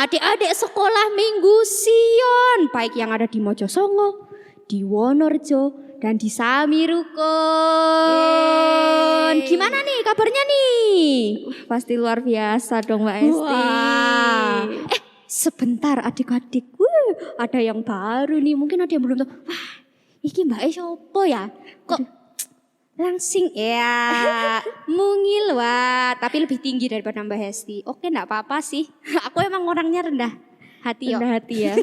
adik-adik sekolah Minggu Sion, baik yang ada di Mojosongo, di Wonorejo, dan di Samirukon. Gimana nih kabarnya nih? Pasti luar biasa dong Mbak Esti. Wah. Sebentar adik-adik, ada yang baru nih, mungkin ada yang belum tahu. Wah, iki Mbak Esti apa ya? Kok langsing ya, mungil wah, tapi lebih tinggi daripada Mbak Hesti. Oke, enggak apa-apa sih. Aku emang orangnya rendah hati yo. Rendah hati ya.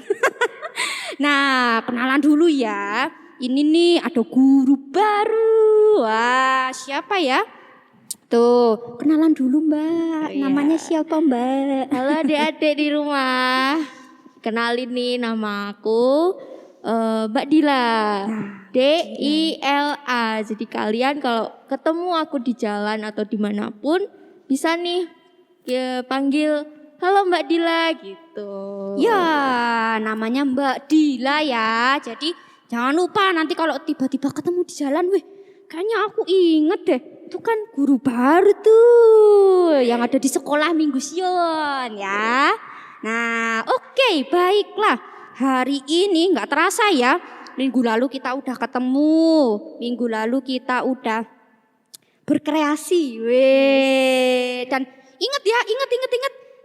Nah, kenalan dulu ya. Ini nih ada guru baru. Wah, siapa ya? Tuh, kenalan dulu Mbak. Namanya siapa Mbak? Halo adik-adik di rumah. Kenalin nih nama aku Mbak Dila. Dila. Jadi kalian kalau ketemu aku di jalan atau dimanapun bisa nih panggil halo Mbak Dila gitu. Ya, namanya Mbak Dila ya. Jadi jangan lupa nanti kalau tiba-tiba ketemu di jalan, kayaknya aku inget deh. Itu kan guru baru tuh yang ada di sekolah Minggu Sion ya. Nah, oke, baiklah. Hari ini nggak terasa ya. Minggu lalu kita udah ketemu. Minggu lalu kita udah berkreasi. Dan inget ya, inget.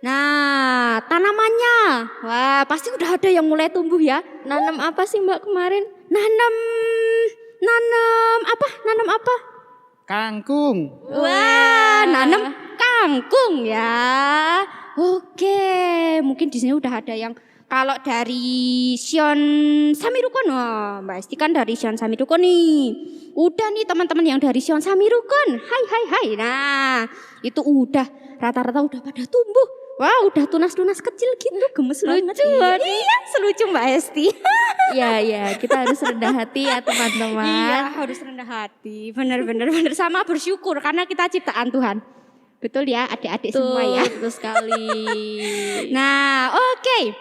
Nah, tanamannya. Wah, pasti udah ada yang mulai tumbuh ya. Nanam apa sih Mbak kemarin? Nanam apa? Kangkung. Wah, nanam kangkung ya. Oke, mungkin di sini udah ada yang kalau dari Sion Samirukon, Mbak Esti kan dari Sion Samirukon nih. Udah nih teman-teman yang dari Sion Samirukon. Hai. Nah, itu udah rata-rata udah pada tumbuh. Wah, udah tunas-tunas kecil gitu, gemes banget. Iya, selucu Mbak Esti. Ya, kita harus rendah hati ya teman-teman. Iya, harus rendah hati. Bener sama bersyukur karena kita ciptaan Tuhan. Betul ya, adik-adik semua ya. Betul sekali. Nah, oke.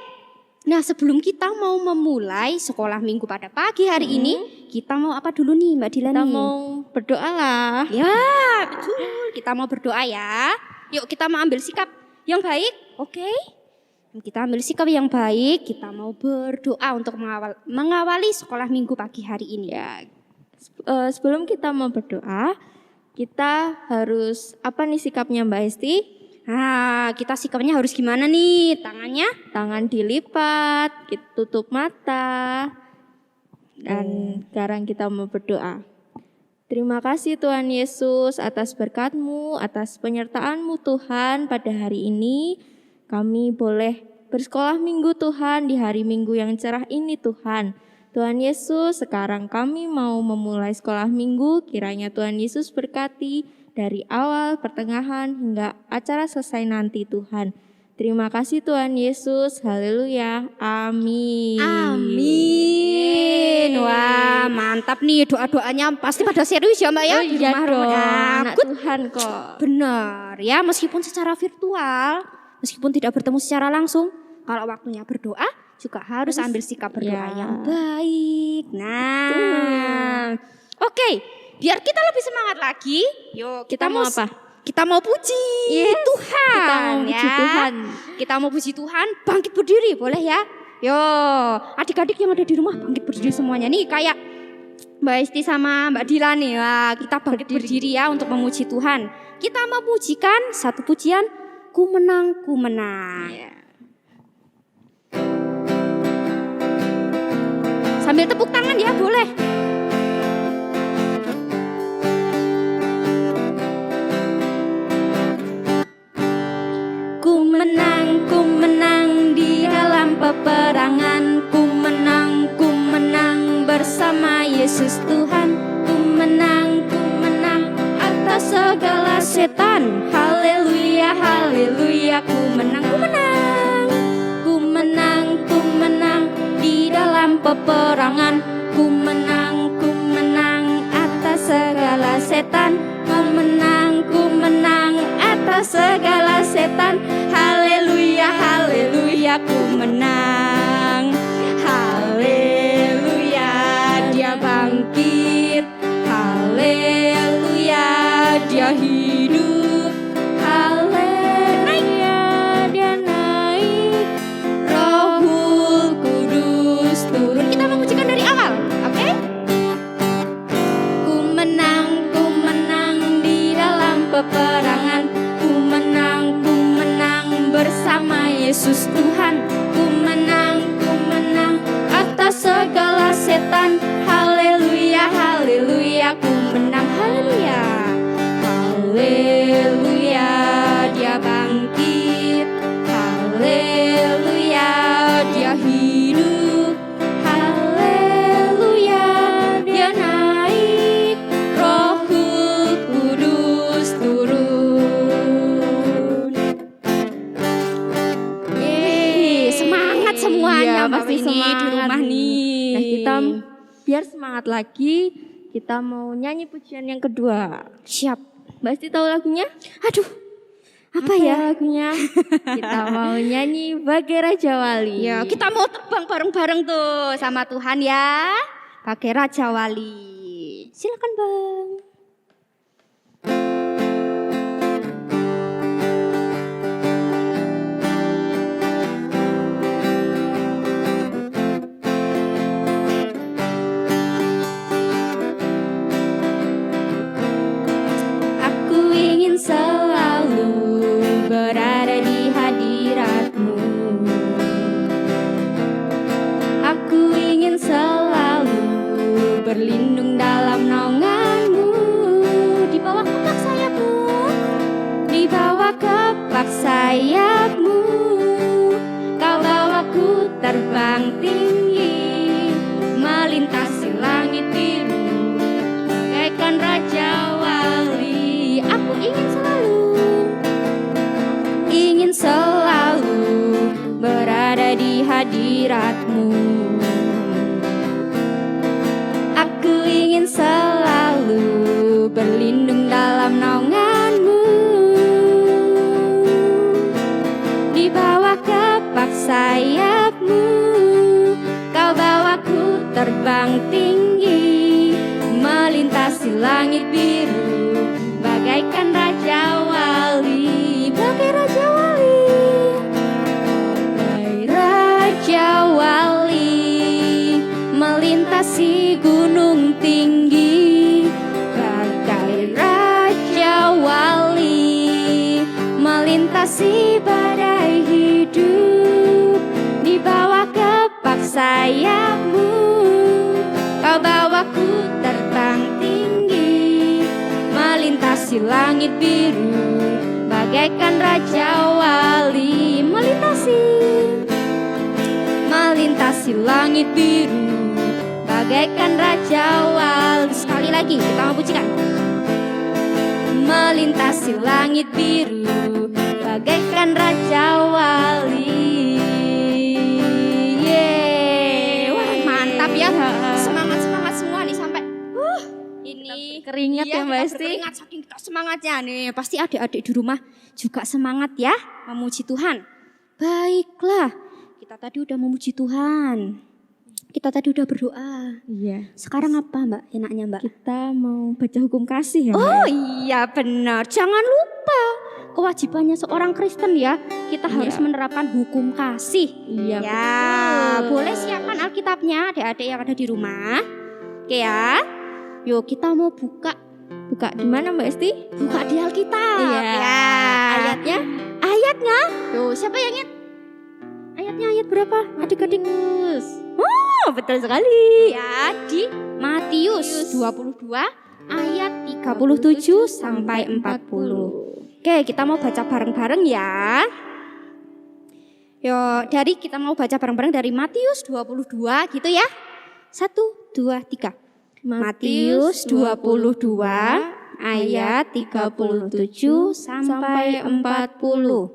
Nah, sebelum kita mau memulai sekolah minggu pada pagi hari ini, kita mau apa dulu nih Mbak Dila Kita nih? mau berdoa lah. Ya, betul. Kita mau berdoa ya. Yuk kita mau ambil sikap yang baik, oke? Kita ambil sikap yang baik, kita mau berdoa untuk mengawali sekolah minggu pagi hari ini. Ya, sebelum kita mau berdoa, kita harus apa nih sikapnya Mbak Esti? Nah, kita sikapnya harus gimana nih? Tangan dilipat, kita tutup mata, dan sekarang kita mau berdoa. Terima kasih Tuhan Yesus atas berkat-Mu, atas penyertaan-Mu Tuhan pada hari ini. Kami boleh bersekolah minggu Tuhan di hari minggu yang cerah ini Tuhan. Tuhan Yesus, sekarang kami mau memulai sekolah minggu, kiranya Tuhan Yesus berkati dari awal, pertengahan, hingga acara selesai nanti Tuhan. Terima kasih Tuhan Yesus, haleluya, amin. Amin. Wah, mantap nih doa-doanya pasti pada serius ya Mbak ya. Di Iya rumah dong, rumah. anak Tuhan kok. Benar ya, meskipun secara virtual, meskipun tidak bertemu secara langsung, kalau waktunya berdoa juga harus ambil sikap berdoa yang baik. Nah, oke, biar kita lebih semangat lagi, yuk Kita mau apa? Kita mau puji Tuhan. Kita mau puji Tuhan. Kita mau puji Tuhan, bangkit berdiri, boleh ya? Yo, adik-adik yang ada di rumah bangkit berdiri semuanya nih, kayak Mbak Esti sama Mbak Dila nih. Wah, kita bangkit berdiri ya untuk memuji Tuhan. Kita memujikan satu pujian, Ku menang, ku menang. Sambil tepuk tangan ya, boleh. Ku menang di dalam peperangan. Ku menang bersama Yesus Tuhan. Ku menang atas segala setan. Haleluya, haleluya. Ku menang di dalam peperangan. Ku menang atas segala setan. Ku menang atas segala setan. Haleluya, haleluya, ku menang. Haleluya, dia bangkit. Haleluya, dia hidup. Haleluya, dia naik. Yesus Tuhan. Ku menang atas segala setan. Haleluya, haleluya, ku menang. Haleluya, haleluya, dia bangkit. Haleluya, dia hidup. Haleluya, dia naik. Roh Kudus turun. Yeay, semangat semuanya Iya, pasti Mbak Winnie di rumah nih. Nah, kita biar semangat lagi, kita mau nyanyi pujian yang kedua. Siap. Mbak Esti tahu lagunya? Aduh, apa ya? Lagunya? Kita mau nyanyi Bagai Raja Wali. Ya, kita mau terbang bareng-bareng tuh sama Tuhan ya. Pakai Raja Wali. Silakan Bang. Aku ingin selalu berada di hadirat-Mu. Aku ingin selalu berlindung dalam naungan-Mu. Di bawah kepak sayap-Mu, di bawah kepak sayap-Mu, Kau bawaku terbang tinggi, melintasi langit biru, bagaikan Raja Wali. Aku ingin selalu berada di hadirat-Mu. Aku ingin selalu berlindung dalam naungan-Mu. Di bawah kepak sayap-Mu, Kau bawaku terbang tinggi, melintasi langit biru, bagaikan Raja Wali. Bagai Raja Wali, bagai Raja Wali, melintasi gunung tinggi. Bagai Raja Wali, melintasi badai hidup. Di bawah kepak sayap-Mu, Kau bawaku terbang tinggi, melintasi langit biru, bagaikan Raja Wali. Melintasi langit biru, bagaikan Raja Wali. Sekali lagi kita mau pujikan. Melintasi langit biru, bagaikan Raja Wali. Yeay, wah mantap ya. Semangat semua nih sampai ini Keringat ya Mbak Esti. Keringat saking kita semangatnya nih. Pasti adik-adik di rumah juga semangat ya memuji Tuhan. Baiklah, kita tadi udah memuji Tuhan. Kita tadi udah berdoa. Iya. Sekarang apa Mbak enaknya Mbak? Kita mau baca hukum kasih ya Mbak. Oh iya benar, jangan lupa kewajibannya seorang Kristen ya. Kita harus menerapkan hukum kasih. Iya, Ya, betul. boleh siapkan Alkitabnya adik-adik yang ada di rumah. Oke ya. Yuk kita mau buka di mana Mbak Esti? buka di Alkitab. Iya. Ya. Ayatnya? Ayatnya? Tuh, siapa yang ingat? Ayatnya ayat berapa? Adik-adik. Oh, betul sekali. Ya, di Matius 22 ayat 37 sampai 40. Oke, kita mau baca bareng-bareng ya. Yo, kita mau baca bareng-bareng dari Matius 22 gitu ya. 1, 2, 3. Matius 22 ayat 37 sampai 40.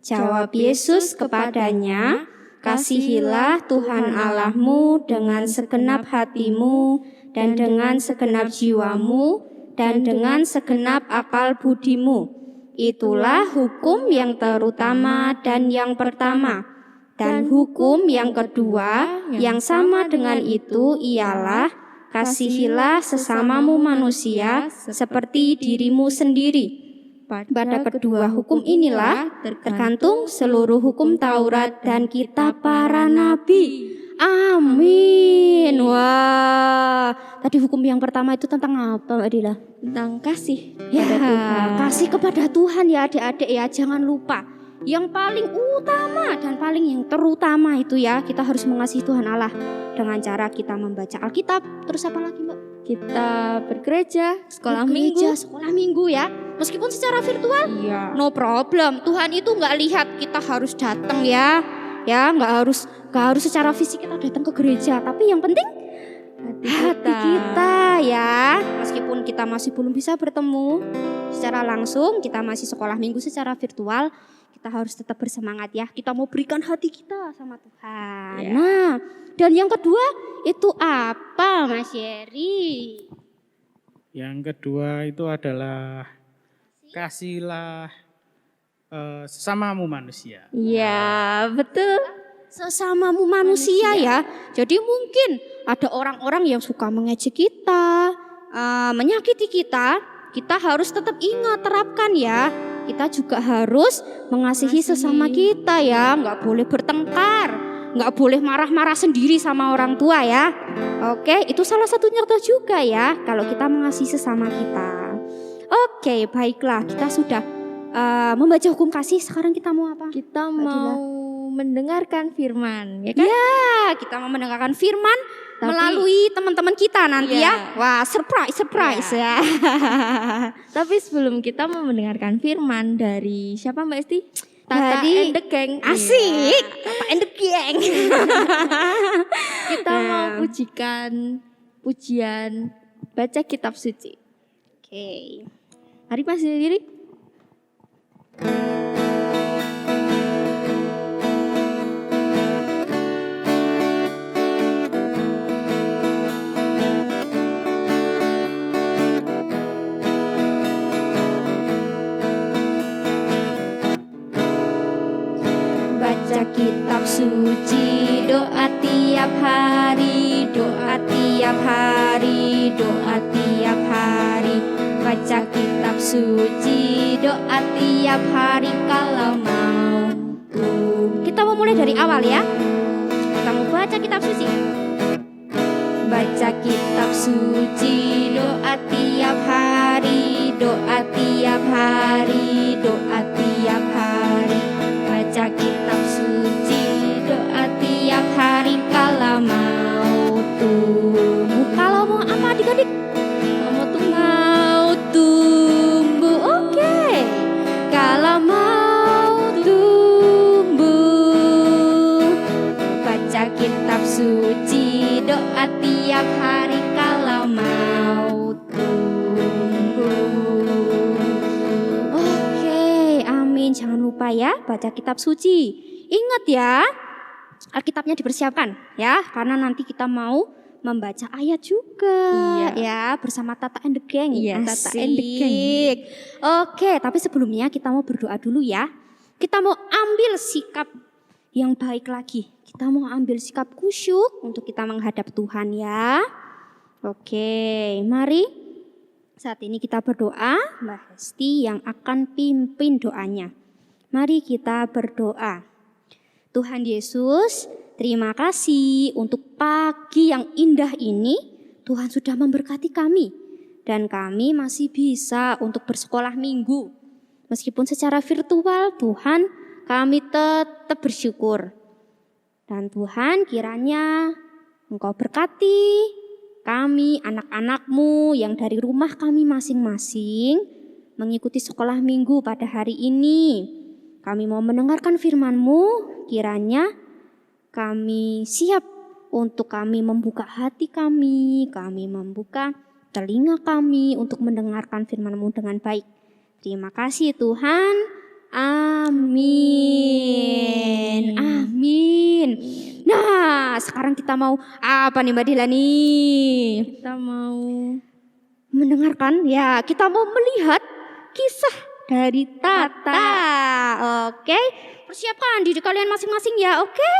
Jawab Yesus kepadanya, kasihilah Tuhan Allahmu dengan segenap hatimu dan dengan segenap jiwamu dan dengan segenap akal budimu. Itulah hukum yang terutama dan yang pertama. Dan hukum yang kedua yang sama dengan itu ialah kasihilah sesamamu manusia seperti dirimu sendiri. Pada kedua hukum inilah tergantung seluruh hukum Taurat dan kitab para nabi. Amin. Wah, tadi hukum yang pertama itu tentang apa Mbak Dila? Tentang kasih Ya, pada Tuhan. kasih kepada Tuhan ya adik-adik ya, jangan lupa. yang paling utama dan paling yang terutama itu ya, kita harus mengasihi Tuhan Allah dengan cara kita membaca Alkitab. Terus apa lagi, Mbak? Kita bergereja, sekolah Bergereja, minggu. sekolah minggu ya. Meskipun secara virtual, Iya. no problem. Tuhan itu nggak lihat kita harus datang ya. Ya, nggak harus secara fisik kita datang ke gereja. Tapi yang penting hati kita ya. Meskipun kita masih belum bisa bertemu secara langsung, kita masih sekolah minggu secara virtual, kita harus tetap bersemangat ya. Kita mau berikan hati kita sama Tuhan. Ya. Nah, dan yang kedua itu apa, Mas Yeri? Yang kedua itu adalah kasihlah sesamamu manusia. Iya, betul. Sesamamu manusia ya. Jadi mungkin ada orang-orang yang suka mengejek kita, menyakiti kita. Kita harus tetap ingat, terapkan ya. Kita juga harus mengasihi sesama kita ya. Nggak boleh bertengkar, nggak boleh marah-marah sendiri sama orang tua ya. Oke, itu salah satu contoh juga ya. Kalau kita mengasihi sesama kita. Oke, baiklah. Kita sudah membaca hukum kasih. Sekarang kita mau apa? Kita Mbak Dila? mau mendengarkan firman, ya kan? Ya, kita mau mendengarkan firman melalui teman-teman kita nanti ya. Wah, surprise ya. Tapi sebelum kita mau mendengarkan firman dari siapa Mbak Esti? Tata Dari- and the Gang. Asik, Tata and the Gang. Kita mau pujian baca kitab suci. Oke. Mari Mas sendiri. Baca kitab suci, doa tiap hari, doa tiap hari, doa tiap hari. Baca kitab suci, doa tiap hari kalau mau. Kita mau mulai dari awal ya. Kita mau baca kitab suci. Baca kitab suci, doa tiap hari, doa tiap hari, doa tiap hari. Baca kitab suci, doa tiap hari kalau mau tumbuh. Kalau mau apa adik-adik? Mau tumbuh, oke. Kalau mau tumbuh, baca kitab suci, doa tiap hari kalau mau tumbuh. Oke, amin. Jangan lupa ya, baca kitab suci. Ingat ya, Alkitabnya dipersiapkan ya, karena nanti kita mau membaca ayat juga ya bersama Tata and the Gang. Iya, Tata and the Gang. Asik. Oke, tapi sebelumnya kita mau berdoa dulu ya. Kita mau ambil sikap yang baik lagi. Kita mau ambil sikap khusyuk untuk kita menghadap Tuhan ya. Oke, mari saat ini kita berdoa. Mbak Hesti yang akan pimpin doanya. Mari kita berdoa. Tuhan Yesus, terima kasih untuk pagi yang indah ini. Tuhan sudah memberkati kami. Dan kami masih bisa untuk bersekolah minggu. Meskipun secara virtual, Tuhan, kami tetap bersyukur. Dan Tuhan, kiranya Engkau berkati kami, anak-anak-Mu yang dari rumah kami masing-masing mengikuti sekolah minggu pada hari ini. Kami mau mendengarkan firman-Mu, kiranya kami siap untuk kami membuka hati kami membuka telinga kami untuk mendengarkan firman-Mu dengan baik. Terima kasih Tuhan. Amin. Amin. Nah, sekarang kita mau apa nih Mbak Dila nih? Kita mau Mendengarkan ya, kita mau melihat kisah dari Tata. Oke, persiapkan diri kalian masing-masing ya, oke?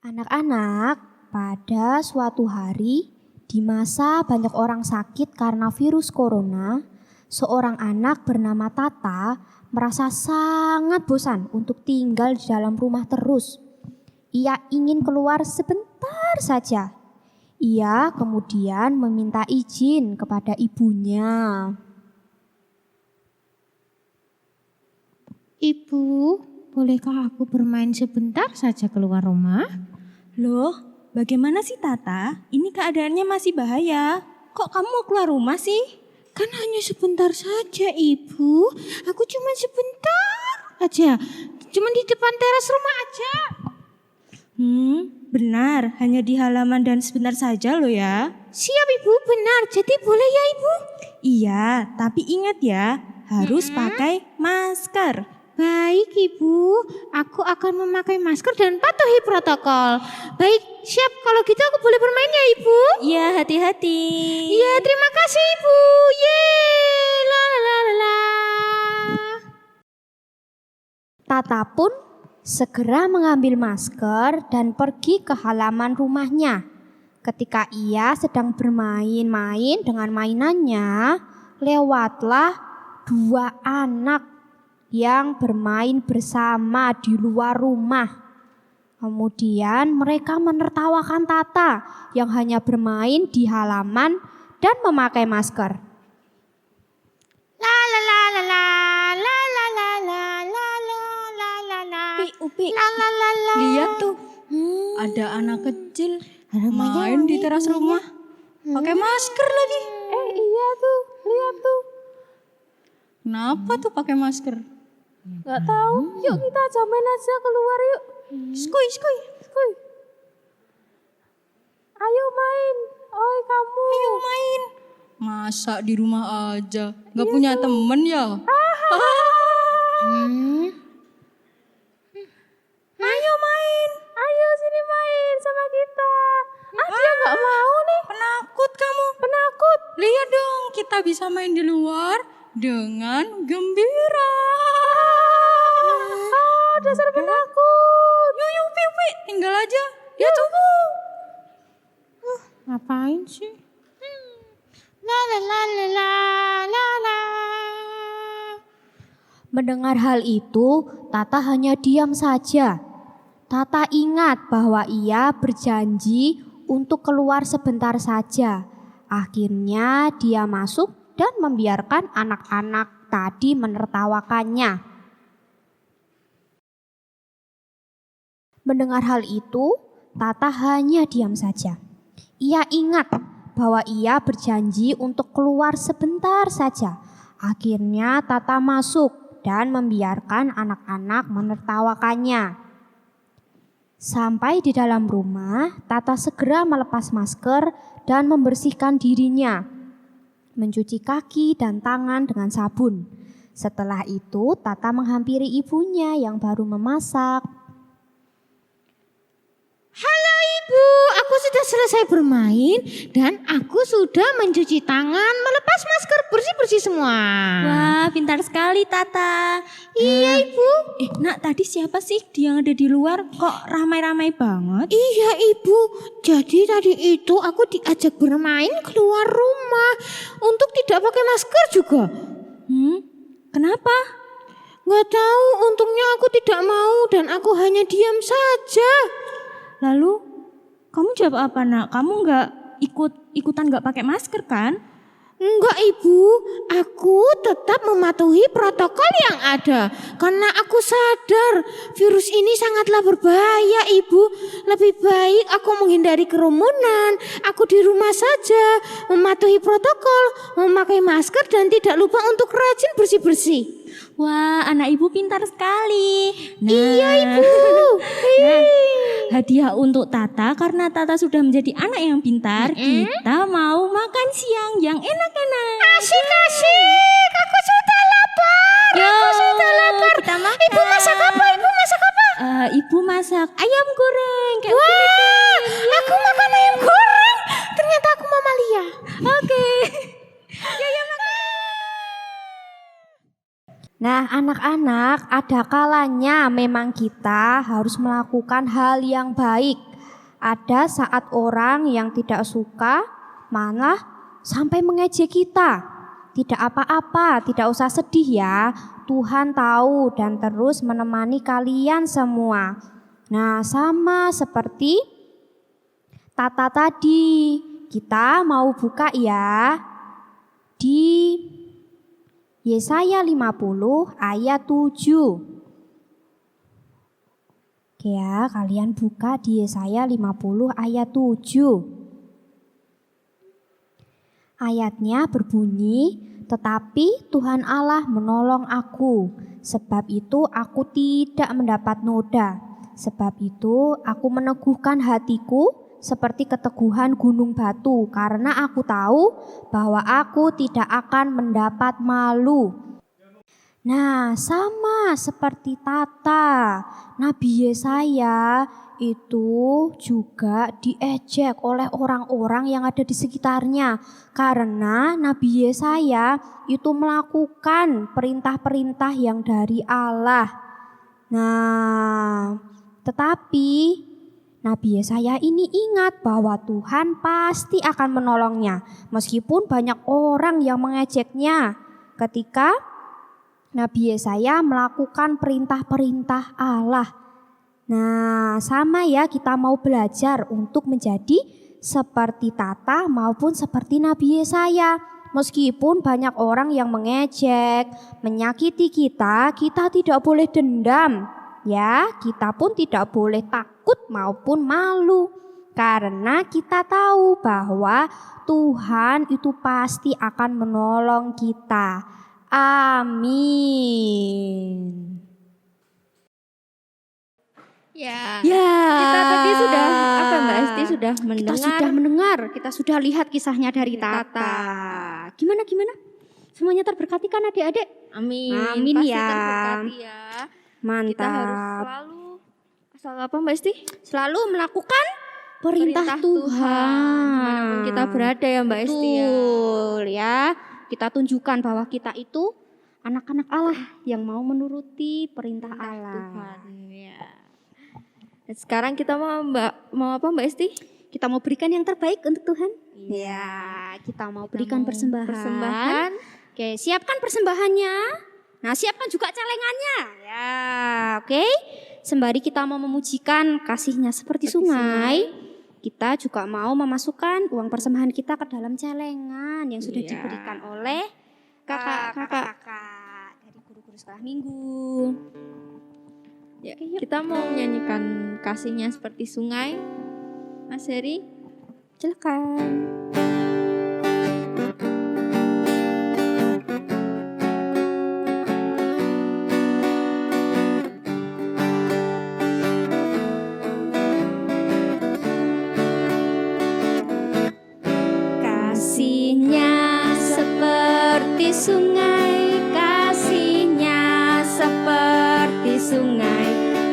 Anak-anak, pada suatu hari di masa banyak orang sakit karena virus corona, seorang anak bernama Tata merasa sangat bosan untuk tinggal di dalam rumah terus. Ia ingin keluar sebentar saja. Ia kemudian meminta izin kepada ibunya. Ibu, bolehkah aku bermain sebentar saja keluar rumah? Loh, bagaimana sih Tata? Ini keadaannya masih bahaya. Kok kamu mau keluar rumah sih? Kan hanya sebentar saja, Ibu. Aku cuma sebentar aja. Cuma di depan teras rumah aja. Benar, hanya di halaman dan sebentar saja loh ya. Siap, Ibu, benar. Jadi boleh ya, Ibu? Iya, tapi ingat ya, harus pakai masker. Baik, Ibu. Aku akan memakai masker dan patuhi protokol. Baik, siap. Kalau gitu aku boleh bermain ya, Ibu? Iya, hati-hati. Iya, terima kasih, Ibu. Yeay, la la la la la. Tata pun segera mengambil masker dan pergi ke halaman rumahnya. Ketika ia sedang bermain-main dengan mainannya, lewatlah dua anak yang bermain bersama di luar rumah. Kemudian mereka menertawakan Tata yang hanya bermain di halaman dan memakai masker. La la la la la la la la la la la la la. Upi, La la la la. lihat tuh. Ada anak kecil main di teras rumah. Pakai masker lagi. Iya tuh, lihat tuh. Kenapa tuh pakai masker? Gak tahu. Yuk kita aja main aja keluar yuk. Skuy. Ayo main. Oi kamu. Ayo main. Masa di rumah aja? Gak punya temen ya? Ayo main. Ayo sini main sama kita. Dia gak mau nih. Penakut kamu. Penakut. Lihat dong, kita bisa main di luar dengan gembira. Dasar penakut. Yuk, Upi. Tinggal aja. Ya tunggu. Ngapain sih? La la la la la la la. Mendengar hal itu, Tata hanya diam saja. Tata ingat bahwa ia berjanji untuk keluar sebentar saja. Akhirnya dia masuk dan membiarkan anak-anak tadi menertawakannya. Mendengar hal itu, Tata hanya diam saja. Ia ingat bahwa ia berjanji untuk keluar sebentar saja. Akhirnya Tata masuk dan membiarkan anak-anak menertawakannya. Sampai di dalam rumah, Tata segera melepas masker dan membersihkan dirinya, mencuci kaki dan tangan dengan sabun. Setelah itu, Tata menghampiri ibunya yang baru memasak. Halo Ibu, aku sudah selesai bermain dan aku sudah mencuci tangan, melepas masker, bersih-bersih semua. Wah, pintar sekali Tata. Iya Ibu. Nak, tadi siapa sih yang ada di luar? Kok ramai-ramai banget? Iya Ibu, jadi tadi itu aku diajak bermain keluar rumah untuk tidak pakai masker juga. Kenapa? Nggak tahu, untungnya aku tidak mau dan aku hanya diam saja. Lalu kamu jawab apa nak? Kamu nggak ikutan nggak pakai masker kan? Enggak Ibu, aku tetap mematuhi protokol yang ada. Karena aku sadar virus ini sangatlah berbahaya Ibu. Lebih baik aku menghindari kerumunan. Aku di rumah saja, mematuhi protokol, memakai masker dan tidak lupa untuk rajin bersih-bersih. Wah, anak ibu pintar sekali. Nah, Iya Ibu. Nah, hadiah untuk Tata karena Tata sudah menjadi anak yang pintar. Kita mau makan siang yang enak-enak. Asik-asik, aku sudah lapar. Aku sudah lapar. Kita makan. Ibu masak apa? Ibu masak apa? Ibu masak ayam goreng. Kayak Wah, aku makan ayam goreng. Ternyata aku mamalia. Oke. Nah, anak-anak, ada kalanya memang kita harus melakukan hal yang baik. Ada saat orang yang tidak suka malah sampai mengejek kita. Tidak apa-apa, tidak usah sedih ya. Tuhan tahu dan terus menemani kalian semua. Nah, sama seperti Tata tadi. Kita mau buka ya di Yesaya 50 ayat 7. Oke ya, kalian buka di Yesaya 50 ayat 7. Ayatnya berbunyi, tetapi Tuhan Allah menolong aku, sebab itu aku tidak mendapat noda. Sebab itu aku meneguhkan hatiku seperti keteguhan gunung batu, karena aku tahu bahwa aku tidak akan mendapat malu. Nah, sama seperti Tata, Nabi Yesaya itu juga diejek oleh orang-orang yang ada di sekitarnya karena Nabi Yesaya itu melakukan perintah-perintah yang dari Allah. Nah, tetapi Nabi Yesaya ini ingat bahwa Tuhan pasti akan menolongnya meskipun banyak orang yang mengejeknya ketika Nabi Yesaya melakukan perintah-perintah Allah. Nah, sama ya, kita mau belajar untuk menjadi seperti Tata maupun seperti Nabi Yesaya. Meskipun banyak orang yang mengejek, menyakiti kita tidak boleh dendam. Ya, kita pun tidak boleh takut maupun malu. Karena kita tahu bahwa Tuhan itu pasti akan menolong kita. Amin. Ya. Ya. Kita tadi sudah apa Mbak Esti sudah Kita mendengar sudah mendengar, kita sudah lihat kisahnya dari Tata. Tata. Gimana? Semuanya terberkati kan adik-adik? Amin. Amin Pasti ya. terberkati ya. Kita harus Mantap. selalu asal apa Mbak Esti? Selalu melakukan perintah Tuhan. Dimanapun kita berada ya Mbak Esti ya. Betul ya. Kita tunjukkan bahwa kita itu anak-anak Allah yang mau menuruti perintah Allah. Tuhan ya. Dan sekarang kita mau apa Mbak Esti? Kita mau berikan yang terbaik untuk Tuhan. Ya, kita mau berikan persembahan. Oke, siapkan persembahannya. Nah, siapkan juga celengannya. Ya, oke. Sembari kita mau memujikan kasihnya seperti sungai, kita juga mau memasukkan uang persembahan kita ke dalam celengan yang sudah Iya. diberikan oleh kakak-kakak dari guru-guru sekolah minggu. Ya, Oke, yuk. kita mau menyanyikan kasihnya seperti sungai. Mas Heri, Silakan. Kasihnya seperti sungai, kasihnya seperti sungai,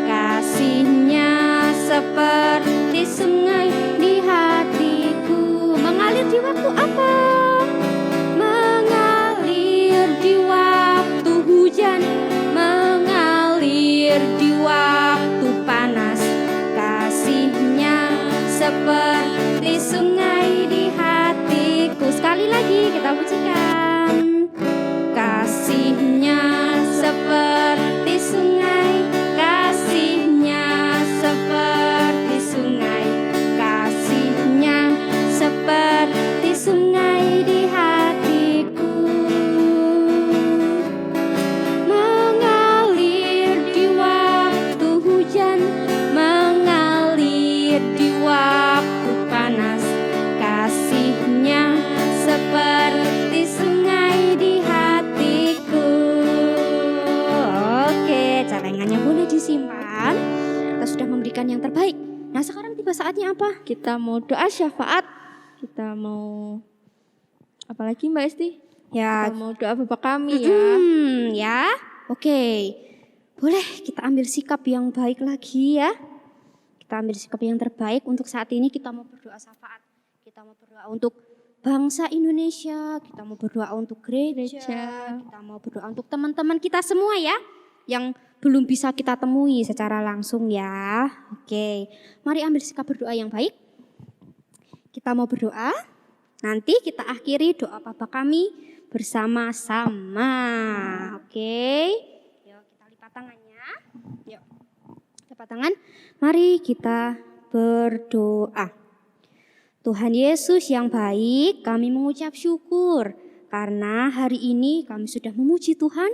kasihnya seperti sungai di hatiku. Mengalir di waktu apa? Mengalir di waktu hujan, mengalir di waktu panas. Kasihnya seperti sungai di hatiku. Sekali lagi kita pujikan. Kasihnya seperti sungai, kasihnya seperti sungai, kasihnya seperti sungai di hatiku. Mengalir di waktu hujan, mengalir di waktu panas. Kasihnya seperti sungai di hatiku. Oke, celengannya boleh disimpan. Kita sudah memberikan yang terbaik. Nah, sekarang tiba saatnya apa? kita mau doa syafaat. Kita mau apa lagi Mbak Esti? Ya, Kita mau doa Bapak kami ya. ya. Oke. Boleh kita ambil sikap yang baik lagi ya. Kita ambil sikap yang terbaik untuk saat ini. Kita mau berdoa syafaat. Kita mau berdoa untuk bangsa Indonesia, kita mau berdoa untuk gereja, kita mau berdoa untuk teman-teman kita semua ya, yang belum bisa kita temui secara langsung ya. Oke, mari ambil sikap berdoa yang baik. Kita mau berdoa, nanti kita akhiri doa Bapa kami bersama-sama. Oke, yuk kita lipat tangannya. Yuk, lipat tangan. Mari kita berdoa. Tuhan Yesus yang baik, kami mengucap syukur karena hari ini kami sudah memuji Tuhan,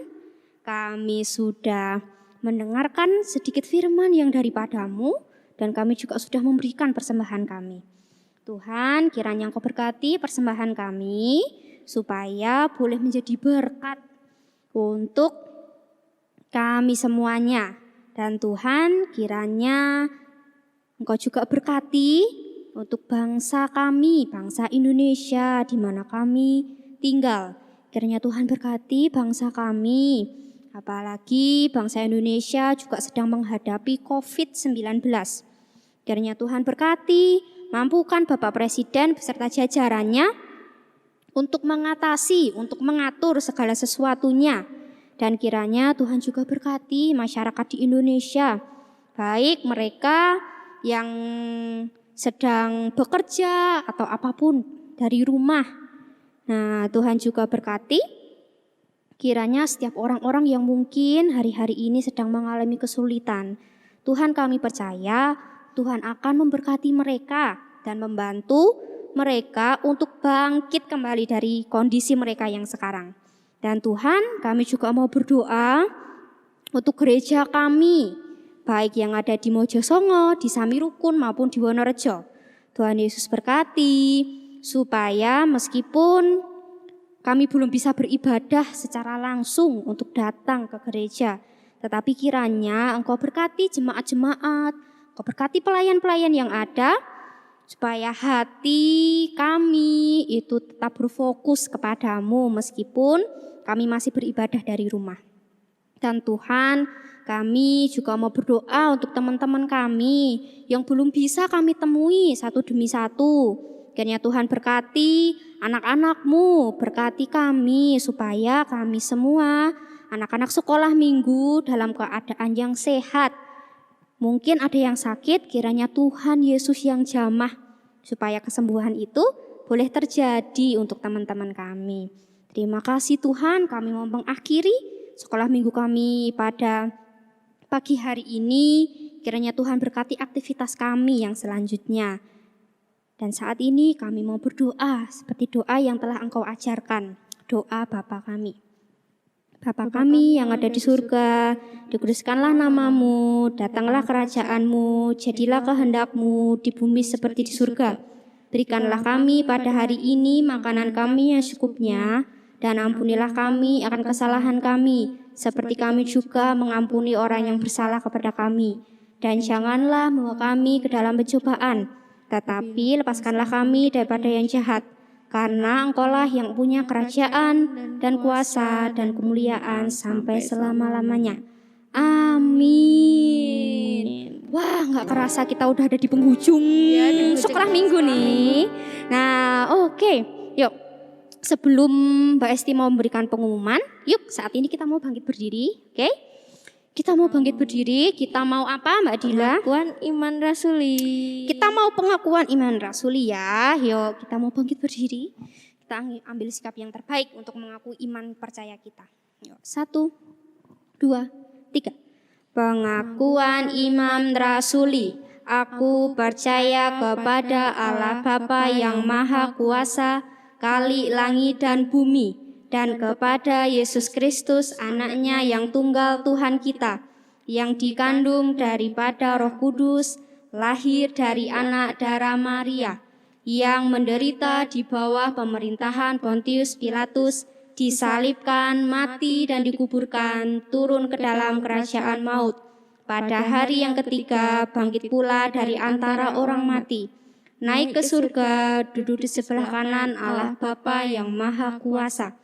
kami sudah mendengarkan sedikit firman yang daripadamu, dan kami juga sudah memberikan persembahan kami. Tuhan, kiranya Engkau berkati persembahan kami, supaya boleh menjadi berkat untuk kami semuanya. Dan Tuhan, kiranya Engkau juga berkati untuk bangsa kami, bangsa Indonesia di mana kami tinggal. Kiranya Tuhan berkati bangsa kami, apalagi bangsa Indonesia juga sedang menghadapi COVID-19. Kiranya Tuhan berkati, mampukan Bapak Presiden beserta jajarannya untuk mengatasi, untuk mengatur segala sesuatunya. Dan kiranya Tuhan juga berkati masyarakat di Indonesia, baik mereka yang sedang bekerja atau apapun dari rumah. Nah, Tuhan juga berkati kiranya setiap orang-orang yang mungkin hari-hari ini sedang mengalami kesulitan. Tuhan, kami percaya Tuhan akan memberkati mereka dan membantu mereka untuk bangkit kembali dari kondisi mereka yang sekarang. Dan Tuhan, kami juga mau berdoa untuk gereja kami, baik yang ada di Mojosongo, di Samirukun maupun di Wonorejo. Tuhan Yesus berkati, supaya meskipun kami belum bisa beribadah secara langsung untuk datang ke gereja, tetapi kiranya Engkau berkati jemaat-jemaat, Engkau berkati pelayan-pelayan yang ada, supaya hati kami itu tetap berfokus kepadamu meskipun kami masih beribadah dari rumah. Dan Tuhan, kami juga mau berdoa untuk teman-teman kami yang belum bisa kami temui satu demi satu. Kiranya Tuhan berkati anak-anak-Mu, berkati kami supaya kami semua anak-anak sekolah minggu dalam keadaan yang sehat. Mungkin ada yang sakit, kiranya Tuhan Yesus yang jamah supaya kesembuhan itu boleh terjadi untuk teman-teman kami. Terima kasih Tuhan, kami mau mengakhiri sekolah minggu kami pada pagi hari ini. Kiranya Tuhan berkati aktivitas kami yang selanjutnya. Dan saat ini kami mau berdoa seperti doa yang telah Engkau ajarkan. Doa Bapa kami. Bapa kami yang ada di surga, dikuduskanlah namamu, datanglah kerajaan-Mu, jadilah kehendak-Mu di bumi seperti di surga. Berikanlah kami pada hari ini makanan kami yang secukupnya, dan ampunilah kami akan kesalahan kami, seperti kami juga mengampuni orang yang bersalah kepada kami. Dan janganlah membawa kami ke dalam pencobaan, tetapi lepaskanlah kami daripada yang jahat. Karena Engkaulah yang punya kerajaan dan kuasa dan kemuliaan sampai selama-lamanya. Amin. Wah, gak kerasa kita udah ada di penghujung sekolah minggu nih. Nah, oke. Yuk, sebelum Mbak Esti mau memberikan pengumuman, yuk saat ini kita mau bangkit berdiri. Oke? Kita mau bangkit berdiri, kita mau apa Mbak Dila? Pengakuan iman rasuli. Kita mau pengakuan iman rasuli ya. Yuk, kita mau bangkit berdiri. Kita ambil sikap yang terbaik untuk mengaku iman percaya kita. Yuk, 1, 2, 3. Pengakuan iman rasuli. Aku percaya kepada Allah Bapa yang Maha Kuasa, Khalik langit dan bumi, dan kepada Yesus Kristus anaknya yang tunggal Tuhan kita, yang dikandung daripada Roh Kudus, lahir dari anak darah Maria, yang menderita di bawah pemerintahan Pontius Pilatus, disalibkan, mati dan dikuburkan, turun ke dalam kerajaan maut. Pada hari yang ketiga bangkit pula dari antara orang mati, naik ke surga, duduk di sebelah kanan Allah Bapa yang Maha Kuasa,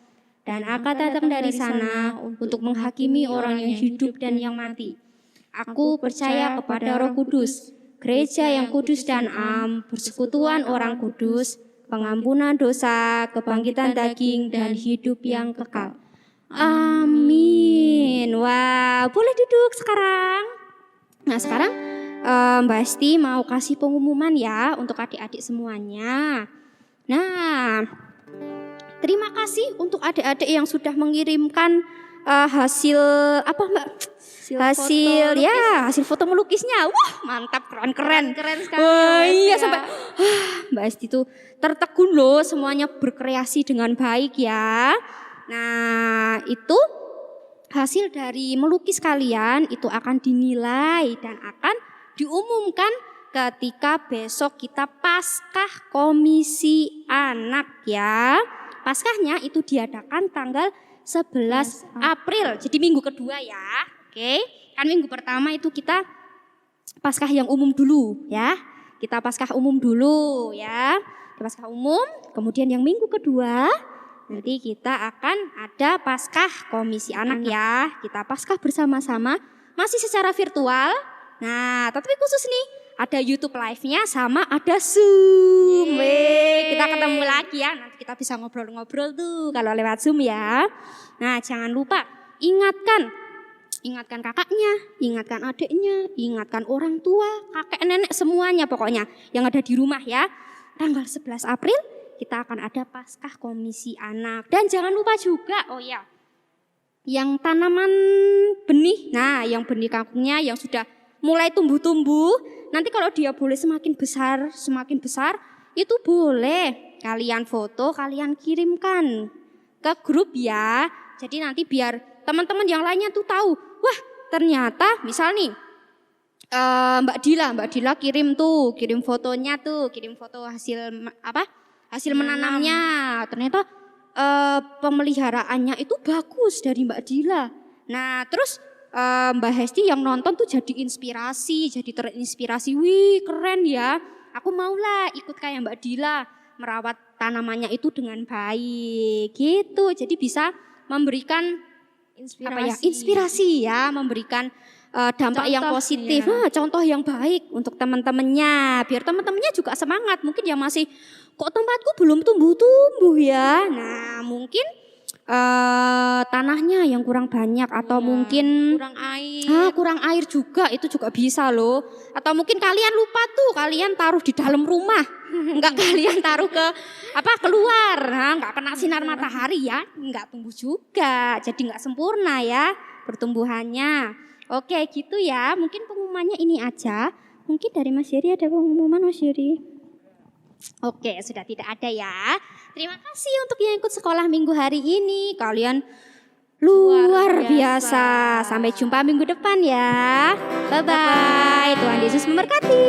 dan akan datang dari sana untuk menghakimi orang yang hidup dan yang mati. Aku percaya kepada Roh Kudus, gereja yang kudus dan am, persekutuan orang kudus, pengampunan dosa, kebangkitan daging, dan hidup yang kekal. Amin. Wah, boleh duduk sekarang. Nah, sekarang Mbak Esti mau kasih pengumuman ya untuk adik-adik semuanya. Nah, terima kasih untuk adik-adik yang sudah mengirimkan hasil apa Mbak? hasil ya hasil foto melukisnya. Wah, mantap, keren. Keren sekali. Wah, ya, iya Esti, ya. sampai Mbak Esti tuh tertegun loh, semuanya berkreasi dengan baik ya. Nah, itu hasil dari melukis kalian itu akan dinilai dan akan diumumkan ketika besok kita Paskah Komisi Anak ya. Paskahnya itu diadakan tanggal 11 April. Jadi minggu kedua ya. Oke. Kan minggu pertama itu kita Paskah yang umum dulu ya. Kita Paskah umum dulu ya. Paskah umum, kemudian yang minggu kedua nanti kita akan ada Paskah Komisi Anak ya. Kita Paskah bersama-sama masih secara virtual. Nah, tapi khusus nih ada YouTube live-nya sama ada Zoom. Weh, kita ketemu lagi ya. Nanti kita bisa ngobrol-ngobrol tuh kalau lewat Zoom ya. Nah, jangan lupa ingatkan kakaknya, ingatkan adiknya, ingatkan orang tua, kakek nenek semuanya pokoknya yang ada di rumah ya. Tanggal 11 April kita akan ada Paskah Komisi Anak. Dan jangan lupa juga, oh ya, yang tanaman benih, nah yang benih kangkungnya yang sudah mulai tumbuh-tumbuh, nanti kalau dia boleh semakin besar, itu boleh kalian foto, kalian kirimkan ke grup ya. Jadi nanti biar teman-teman yang lainnya tuh tahu, wah ternyata misal nih Mbak Dila kirim fotonya tuh, kirim foto hasil menanamnya. Ternyata pemeliharaannya itu bagus dari Mbak Dila. Nah terus Mbak Hesti yang nonton tuh jadi terinspirasi. Wih keren ya, aku maulah ikut kayak Mbak Dila merawat tanamannya itu dengan baik gitu. Jadi bisa memberikan inspirasi ya, memberikan dampak yang positif, contoh yang baik untuk teman-temannya, biar teman-temannya juga semangat. Mungkin yang masih kok tempatku belum tumbuh-tumbuh ya, nah mungkin tanahnya yang kurang banyak atau mungkin kurang air juga, itu juga bisa loh. Atau mungkin kalian lupa tuh, kalian taruh di dalam rumah, enggak kalian taruh keluar, enggak kena sinar matahari ya, enggak tumbuh juga, jadi enggak sempurna ya pertumbuhannya. Oke gitu ya, mungkin pengumumannya ini aja. Mungkin dari Mas Yeri ada pengumuman Mas Yeri? Oke, sudah tidak ada ya. Terima kasih untuk yang ikut sekolah minggu hari ini. Kalian luar biasa. Sampai jumpa minggu depan ya. Bye-bye. Tuhan Yesus memberkati.